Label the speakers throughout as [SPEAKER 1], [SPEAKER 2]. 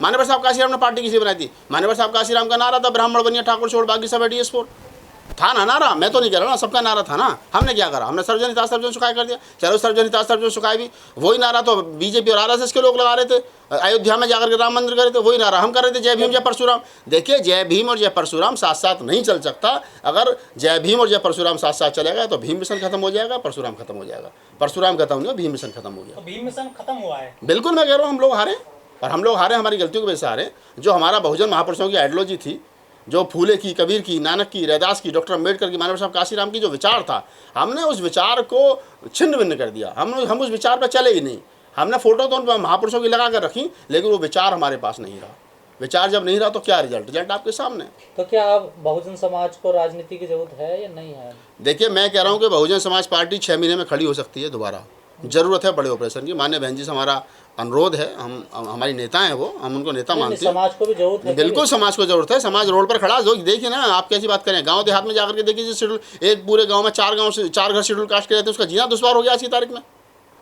[SPEAKER 1] मान्यवर साहब काशीराम ने पार्टी किसी बनाई थी? मान्यवर साहब काशीराम का नारा था ब्राह्मण बनिया ठाकुर छोड़ बाकी सब DS4 था ना नारा, मैं तो नहीं कह रहा ना, सबका नारा था ना। हमने क्या करा? हमने सर्वजन हिताय सर्वजन सुखाय कर दिया। चलो सर्वजन हिताय सर्वजन सुखाय भी वही नारा तो बीजेपी और RSS के लोग लगा रहे थे, अयोध्या में जाकर के राम मंदिर कर रहे थे, वही नारा हम कर रहे थे, जय भीम जय परशुराम। देखिए जय भीम और जय परशुराम साथ साथ नहीं चल सकता। अगर जय भीम और जय परशुराम साथ साथ चलेगा तो भीम मिशन खत्म हो जाएगा, परशुराम खत्म हो जाएगा। परशुराम खत्म हो गया, भीम मिशन खत्म हो गया।
[SPEAKER 2] भीम मिशन खत्म हुआ है,
[SPEAKER 1] बिल्कुल मैं कह रहा हूँ हम लोग हारे, और हम लोग हारे हमारी गलतियों की वजह से हारे। जो हमारा बहुजन महापुरुषों की आइडियोलॉजी थी, जो फूले की, कबीर की, नानक की, रैदास की, डॉक्टर अम्बेडकर की, मानव साहब काशीराम की जो विचार था, हमने उस विचार को छिन्न भिन्न कर दिया। हम उस विचार पर चले ही नहीं। हमने फोटो तो उन महापुरुषों की लगा कर रखी, लेकिन वो विचार हमारे पास नहीं रहा। विचार जब नहीं रहा तो क्या रिजल्ट आपके सामने।
[SPEAKER 2] तो क्या अब बहुजन समाज को राजनीति की जरूरत है या नहीं है?
[SPEAKER 1] देखिए मैं कह रहा हूँ कि बहुजन समाज पार्टी 6 महीने में खड़ी हो सकती है दोबारा। जरूरत है बड़े ऑपरेशन की। मान्य बहन जी से हमारा अनुरोध है, हम हमारी नेता हैं वो, हम उनको नेता मानते हैं।
[SPEAKER 2] समाज को भी जरूरत है,
[SPEAKER 1] बिल्कुल समाज को जरूरत है। समाज रोड पर खड़ा है। देखिए ना, आप कैसी बात करें, गांव देहात में जाकर के देखिए, शेड्यूल एक पूरे गांव में 4 घर शेड्यूल कास्ट के रहते हैं, उसका जीना दुश्वार हो गया आज की तारीख में।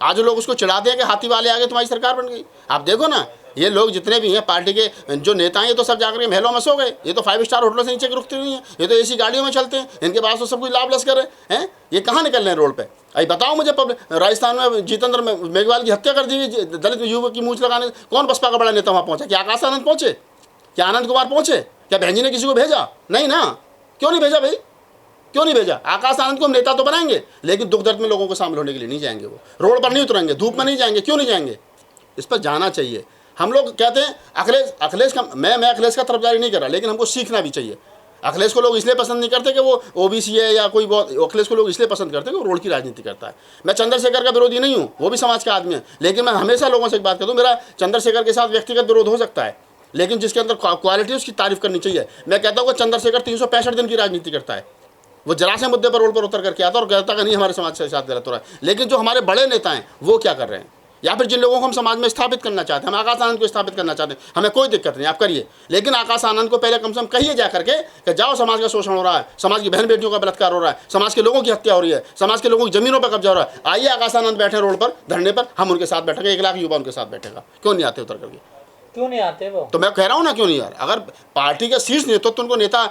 [SPEAKER 1] आज लोग उसको चिढ़ाते हैं कि हाथी वाले आ गए, तुम्हारी सरकार बन गई। आप देखो ना, ये लोग जितने भी हैं पार्टी के जो नेता हैं, ये तो सब जाकर के महलों में सो गए। ये तो 5 स्टार होटलों से नीचे रुकते नहीं हैं, ये तो AC गाड़ियों में चलते हैं। इनके पास तो सब कुछ लाभ लश्कर है। ये कहाँ निकल रहे हैं रोड पे? अभी बताओ मुझे, राजस्थान में जितेंद्र मेघवाल की हत्या कर दी गई दलित युवक की मूंछ लगाने। कौन बसपा का बड़ा नेता वहाँ पहुँचा? क्या आकाश आनंद पहुँचे? क्या आनंद कुमार पहुँचे? क्या बहन जी ने किसी को भेजा? नहीं ना। क्यों नहीं भेजा भाई? क्यों नहीं भेजा? आकाश आनंद को हम नेता तो बनाएंगे, लेकिन दुख दर्द में लोगों को शामिल होने के लिए नहीं जाएंगे। वो रोड पर नहीं उतरेंगे, धूप में नहीं जाएंगे। क्यों नहीं जाएंगे? इस पर जाना चाहिए। हम लोग कहते हैं अखिलेश का, मैं अखिलेश का तरफदारी नहीं कर रहा, लेकिन हमको सीखना भी चाहिए। अखिलेश को लोग इसलिए पसंद नहीं करते कि वो OBC है या कोई बहुत, अखिलेश को लोग इसलिए पसंद करते हैं कि वो रोड की राजनीति करता है। मैं चंद्रशेखर का विरोधी नहीं हूँ, वो भी समाज का आदमी है, लेकिन मैं हमेशा लोगों से एक बात कहता हूँ, मेरा चंद्रशेखर के साथ व्यक्तिगत विरोध हो सकता है, लेकिन जिसके अंदर क्वालिटी उसकी तारीफ करनी चाहिए। मैं कहता हूँ कि चंद्रशेखर 365 दिन की राजनीति करता है। वो जरा से मुद्दे पर रोड पर उतर करके आता है और कहता है नहीं हमारे समाज के साथ गलत हो रहा है। लेकिन जो हमारे बड़े नेता हैं वो क्या कर रहे हैं, या फिर जिन लोगों को हम समाज में स्थापित करना चाहते हैं, हम आकाश आनंद को स्थापित करना चाहते हैं, हमें कोई दिक्कत नहीं, आप करिए, लेकिन आकाश आनंद को पहले कम से कम कहिए जा करके कि जाओ, समाज का शोषण हो रहा है, समाज की बहन बेटियों का बलात्कार हो रहा है, समाज के लोगों की हत्या हो रही है, समाज के लोगों की जमीनों पर कब्जा हो रहा है। आइए आकाश आनंद बैठे रोड पर धरने पर, हम उनके साथ बैठेंगे, 1 लाख युवा उनके साथ बैठेगा। क्यों नहीं आते उतर करके?
[SPEAKER 2] क्यों नहीं आते वो? तो
[SPEAKER 1] मैं कह रहा हूँ ना, क्यों नहीं यार। अगर पार्टी का शीर्ष नेतृत्व उनको नेता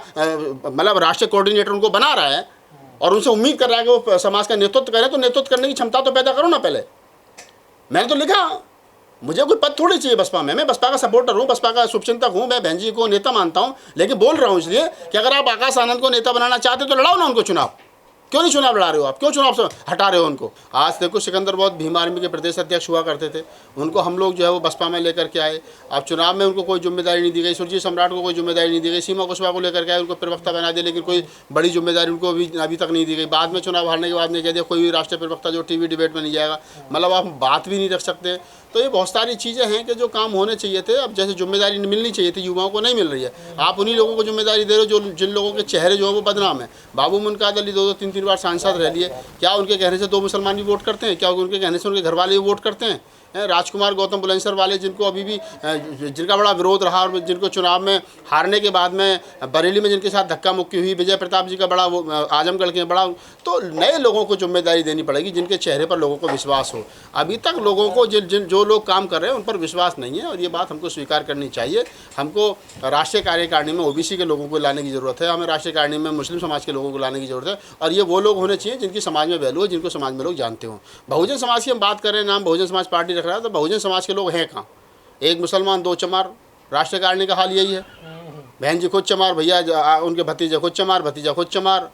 [SPEAKER 1] मतलब राष्ट्रीय कोऑर्डिनेटर उनको बना रहा है और उनसे उम्मीद कर रहा है कि वो समाज का नेतृत्व करें, तो नेतृत्व करने की क्षमता तो पैदा करो ना पहले। मैंने तो लिखा, मुझे कोई पद थोड़ी चाहिए बसपा में, मैं बसपा का सपोर्टर हूँ, बसपा का शुभचिंतक हूँ, मैं बहन जी को नेता मानता हूँ, लेकिन बोल रहा हूँ इसलिए कि अगर आप आकाश आनंद को नेता बनाना चाहते तो लड़ाओ ना उनको चुनाव। क्यों नहीं चुनाव लड़ा रहे हो आप? क्यों चुनाव से हटा रहे हो उनको? आज देखो सिकंदर बहुत भीम आर्मी के प्रदेश अध्यक्ष हुआ करते थे, उनको हम लोग जो है वो बसपा में लेकर के आए। अब चुनाव में उनको कोई जिम्मेदारी नहीं दी गई, सुरजीत सम्राट को कोई जिम्मेदारी नहीं दी गई, सीमा कुशवाहा को लेकर के आए, उनको प्रवक्ता बना दिया, लेकिन कोई बड़ी जिम्मेदारी उनको अभी तक नहीं दी गई। बाद में चुनाव हारने के बाद ने कह दिया कोई भी राष्ट्रीय प्रवक्ता जो TV डिबेट में नहीं जाएगा। मतलब आप बात भी नहीं रख सकते। तो ये बहुत सारी चीज़ें हैं कि जो काम होने चाहिए थे, अब जैसे जिम्मेदारी मिलनी चाहिए थी युवाओं को नहीं मिल रही है। आप उन्हीं लोगों को जिम्मेदारी दे रहे हो जो जिन लोगों के चेहरे जो है वो बदनाम है। बाबू मुनकाद अली 2-2, 3-3 बार सांसद रह लिए। क्या उनके कहने से 2 मुसलमान भी वोट करते हैं? क्या उनके कहने से उनके घर वाले भी वोट करते हैं? राजकुमार गौतम बुलंदशहर वाले, जिनको अभी भी जिनका बड़ा विरोध रहा और जिनको चुनाव में हारने के बाद में बरेली में जिनके साथ धक्का मुक्की हुई, विजय प्रताप जी का बड़ा वो आजमगढ़ के बड़ा, तो नए लोगों को जिम्मेदारी देनी पड़ेगी जिनके चेहरे पर लोगों को विश्वास हो। अभी तक लोगों को जो लोग काम कर रहे हैं उन पर विश्वास नहीं है, और ये बात हमको स्वीकार करनी चाहिए। हमको राष्ट्रीय कार्यकारिणी में OBC के लोगों को लाने की ज़रूरत है, हमें राष्ट्रीय कार्यकारिणी में मुस्लिम समाज के लोगों को लाने की ज़रूरत है, और ये वो लोग होने चाहिए जिनकी समाज में वैल्यू है, जिनको समाज में लोग जानते हों। बहुजन समाज की हम बात करें, नाम बहुजन समाज पार्टी रख रहा है, तो बहुजन समाज के लोग हैं कहाँ? 1 मुसलमान 2 चमार। राष्ट्रीय कारिणी का हाल यही है। बहन जी खुद चमार, भैया उनके भतीजे खुद चमार, भतीजा खुद चमार,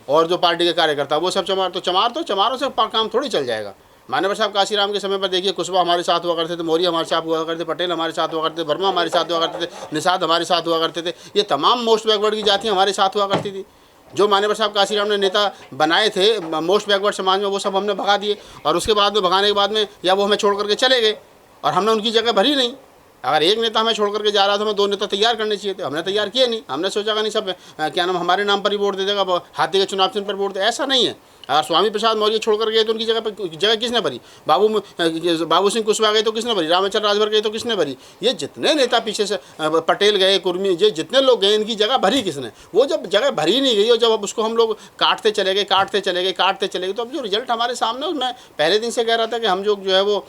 [SPEAKER 1] और जो पार्टी के कार्यकर्ता वो सब चमार। तो चमारों से काम थोड़ी चल जाएगा। मान्यवर साहब काशीराम के समय पर देखिए, कुशवाहा हमारे साथ हुआ करते थे, मौर्य हमारे साथ हुआ करते थे, पटेल हमारे साथ हुआ करते थे, वर्मा हमारे साथ हुआ करते थे, निषाद हमारे साथ हुआ करते थे। ये तमाम मोस्ट बैकवर्ड की जातियाँ हमारे साथ हुआ करती थी। जो मान्यवर साहब काशीराम ने नेता बनाए थे मोस्ट बैकवर्ड समाज में, वो सब हमने भगा दिए, और उसके बाद में भगाने के बाद में या वो हमें छोड़ करके चले गए और हमने उनकी जगह भरी नहीं। अगर एक नेता हमें छोड़ करके जा रहा था, हमें 2 नेता तैयार करने चाहिए थे, हमने तैयार किए नहीं। हमने सोचा कि नहीं सब क्या नाम हमारे नाम पर ही वोट दे देगा, हाथी के चुनाव चिन्ह पर वोट दे, ऐसा नहीं है। अगर स्वामी प्रसाद मौर्य छोड़ कर गए तो उनकी जगह किसने भरी? बाबू सिंह कुशवाहा गए तो किसने भरी? रामेश्वर राजभर गए तो किसने भरी? ये जितने नेता पीछे से पटेल गए, कुर्मी, ये जितने लोग गए, इनकी जगह भरी किसने? वो जब जगह भरी नहीं गई और जब अब उसको हम लोग काटते चले गए तो अब जो रिजल्ट हमारे सामने, मैं पहले दिन से कह रहा था कि हम जो है वो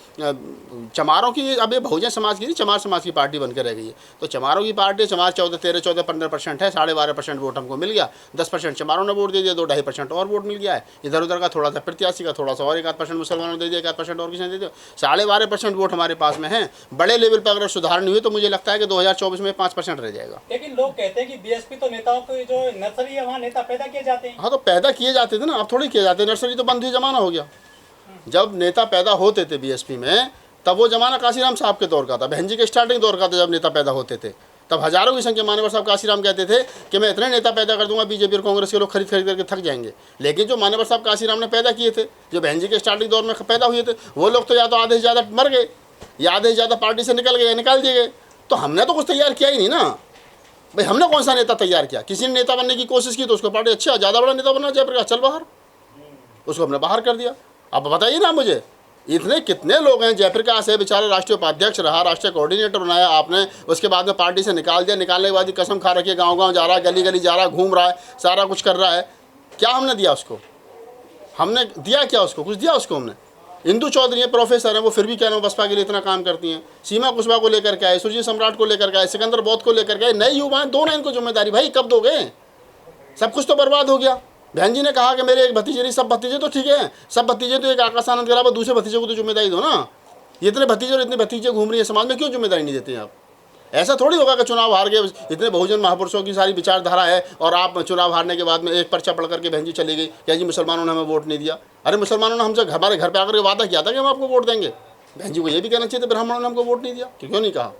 [SPEAKER 1] चमारों की, अब ये बहुजन समाज की नहीं, चमार समाज की पार्टी बनकर रह गई है। तो चमारों की पार्टी, चमार 14-15% है, 12.5% वोट हमको मिल गया, 10% चमारों ने वोट दे दिया, 2-2.5% और वोट मिल गया है। इधर उधर का थोड़ा सा प्रत्याशी का, थोड़ा सा और 1-8% मुसलमानों ने दे दिया, 1-8% और किसी ने दे दिया, 12.5% वोट हमारे पास में है। बड़े लेवल पर अगर सुधार नहीं हुई तो मुझे लगता है कि 2024 में 5% रह जाएगा।
[SPEAKER 3] लेकिन लोग कहते हैं कि बीएसपी तो नेताओं की जो नर्सरी है वहाँ नेता पैदा किए जाते हैं।
[SPEAKER 1] हाँ, तो पैदा किए जाते थे ना, अब थोड़ी किए जाते। नर्सरी तो बंद ही जमाना हो गया। जब नेता पैदा होते थे बीएसपी में, तब वो जमाना काशीराम साहब के दौर का था, बहन जी के स्टार्टिंग दौर का था, जब नेता पैदा होते थे। तब हजारों की संख्या मान्यवर साहब काशीराम कहते थे कि मैं इतने नेता पैदा कर दूंगा, बीजेपी और कांग्रेस के लोग खरीद करके थक जाएंगे। लेकिन जो मान्यवर साहब काशीराम ने पैदा किए थे, जो बहन जी के स्टार्टिंग दौर में पैदा हुए थे, वो लोग तो या तो आधे से ज़्यादा मर गए या आधे से ज़्यादा पार्टी से निकल गए, निकाल दिए गए। तो हमने तो कुछ तैयार किया ही नहीं ना भाई। हमने कौन सा नेता तैयार किया? किसी ने नेता बनने की कोशिश की तो उसको पार्टी अच्छा ज़्यादा बड़ा नेता बनना, जयप्रकाश चल बाहर, उसको हमने बाहर कर दिया। अब बताइए ना मुझे, इतने कितने लोग हैं? जयप्रकाश है बेचारे, राष्ट्रीय उपाध्यक्ष रहा, राष्ट्रीय कोऑर्डिनेटर बनाया आपने, उसके बाद में पार्टी से निकाल दिया। निकालने के बाद कसम खा रखी है, गांव-गांव जा रहा है, गली-गली जा रहा है, घूम रहा है, सारा कुछ कर रहा है। क्या हमने दिया उसको? हमने दिया क्या उसको? कुछ दिया उसको हमने? इंदु चौधरी है, प्रोफेसर हैं, वो फिर भी कह रहे हैं बसपा के लिए इतना काम करती हैं। सीमा कुशवाहा को लेकर के आए, सुरजीत सम्राट को लेकर के आए, सिकंदर बौद्ध को लेकर के आए। नए युवा हैं, दो ना इनको जिम्मेदारी। भाई कब दोगे? सब कुछ तो बर्बाद हो गया। बहन जी ने कहा कि मेरे एक भतीजे नहीं, सब भतीजे तो ठीक है, सब भतीजे तो एक आकाश आनंद के अलावा दूसरे भतीजे को तो जिम्मेदारी दो ना। इतने भतीजे और इतने भतीजे घूम रही है समाज में, क्यों जिम्मेदारी नहीं देते हैं आप? ऐसा थोड़ी होगा कि चुनाव हार गए, इतने बहुजन महापुरुषों की सारी विचारधारा है और आप चुनाव हारने के बाद में एक पर्चा पढ़ करके बहन जी चली गई, क्या जी मुसलमानों ने हमें वोट नहीं दिया। अरे मुसलमानों ने हमसे हमारे घर पे आकर वादा किया था कि हम आपको वोट देंगे। बहन जी को ये भी कहना चाहिए था ब्राह्मणों ने हमको वोट नहीं दिया, क्यों नहीं कहा?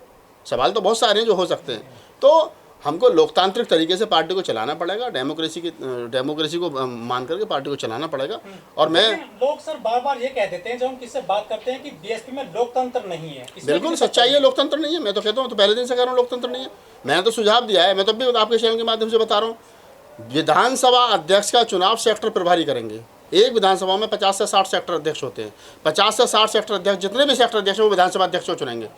[SPEAKER 1] सवाल तो बहुत सारे हैं जो हो सकते हैं। तो हमको लोकतांत्रिक तरीके से पार्टी को चलाना पड़ेगा, डेमोक्रेसी को मान करके पार्टी को चलाना पड़ेगा। और मैं,
[SPEAKER 3] लोग सर बार बार ये कह देते हैं जब हम किससे बात करते हैं कि बीएसपी में लोकतंत्र नहीं है।
[SPEAKER 1] बिल्कुल सच्चाई है, लोकतंत्र नहीं है। मैं तो कहता हूँ, तो पहले दिन से कह रहा हूँ लोकतंत्र नहीं है। मैंने तो सुझाव दिया है, मैं तो भी आपके चैनल के माध्यम से बता रहा हूँ। विधानसभा अध्यक्ष का चुनाव सेक्टर प्रभारी करेंगे। एक विधानसभा में 50 से 60 सेक्टर अध्यक्ष होते हैं। 50 से 60 सेक्टर अध्यक्ष, जितने भी सेक्टर अध्यक्ष हैं वो विधानसभा अध्यक्ष को चुनेंगे।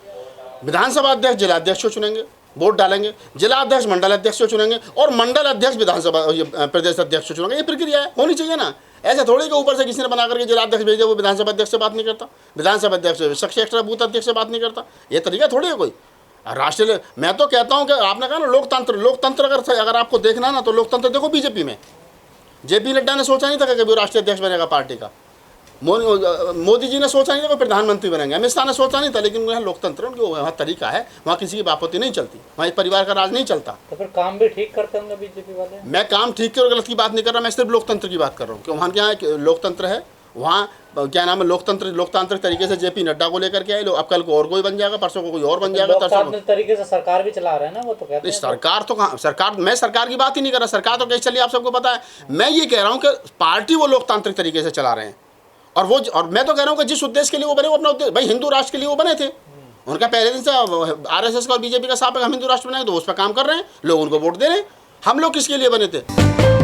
[SPEAKER 1] विधानसभा अध्यक्ष जिला अध्यक्ष को चुनेंगे, वोट डालेंगे। जिला अध्यक्ष मंडल अध्यक्ष को चुनेंगे और मंडल अध्यक्ष विधानसभा प्रदेश अध्यक्ष को चुनेंगे। ये प्रक्रिया है, होनी चाहिए ना। ऐसा थोड़ी कि ऊपर से किसी ने बना करके जिला अध्यक्ष भेज दिया, वो विधानसभा अध्यक्ष से बात नहीं करता, विधानसभा अध्यक्ष सेक्टर बूथ अध्यक्ष से बात नहीं करता। ये तरीका थोड़ी है कोई राष्ट्रीय। मैं तो कहता हूँ कि आपने कहा ना लोकतंत्र अगर आपको देखना है ना तो लोकतंत्र देखो बीजेपी में। जेपी नड्डा ने सोचा नहीं था कि कभी वो राष्ट्रीय अध्यक्ष बनेगा पार्टी का। मोदी जी ने सोचा नहीं था कोई प्रधानमंत्री बनेंगे। अमित शाह ने सोचा नहीं था। लेकिन वहाँ लोकतंत्र उनके वहाँ तरीका है, वहाँ किसी की बापोती नहीं चलती, वहाँ एक परिवार का राज नहीं चलता।
[SPEAKER 2] तो फिर काम भी ठीक करते होंगे बीजेपी वाले?
[SPEAKER 1] मैं काम ठीक और गलत की बात नहीं कर रहा, मैं सिर्फ लोकतंत्र की बात कर रहा हूँ कि वहाँ क्या लोकतंत्र है। वहाँ क्या नाम है, लोकतांत्रिक तरीके से जेपी नड्डा को लेकर के आए लोग। अब कल को और कोई बन जाएगा, परसों को कोई और बन जाएगा,
[SPEAKER 2] लोकतांत्रिक तरीके से सरकार भी चला रहे हैं ना, वो तो कहते हैं।
[SPEAKER 1] सरकार तो कहाँ, सरकार, मैं सरकार की बात ही नहीं कर रहा। सरकार तो कैसे चली आप सबको पता है। मैं ये कह रहा हूँ कि पार्टी वो लोकतांत्रिक तरीके से चला रहे हैं। और मैं तो कह रहा हूँ कि जिस उद्देश्य के लिए वो बने, वो अपना उद्देश्य, भाई हिंदू राष्ट्र के लिए वो बने थे। उनका पहले दिन से आरएसएस का और बीजेपी का साथ हम हिंदू राष्ट्र बनाए, तो उस पर काम कर रहे हैं, लोग उनको वोट दे रहे हैं। हम लोग किसके लिए बने थे?